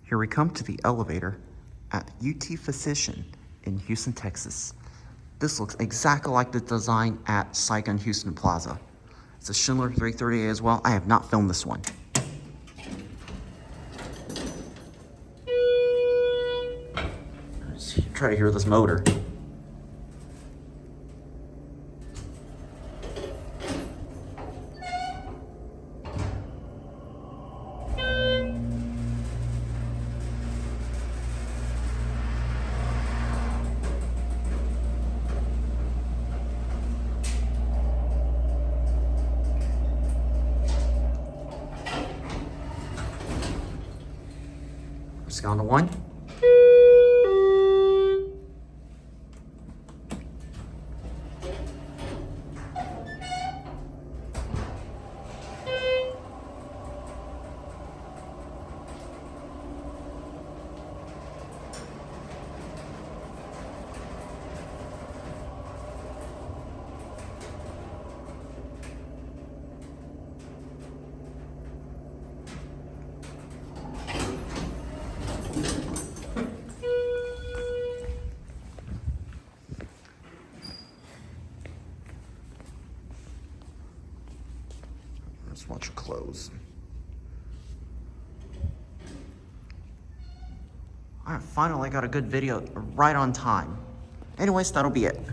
Here we come to the elevator at UT Physician in Houston, Texas. This looks exactly like the design at Saigon Houston Plaza. It's a Schindler 330A as well. I have not filmed this one. Let's try to hear this motor. Let's go on to one. Let's watch it close. All right, finally got a good video right on time. Anyways, that'll be it.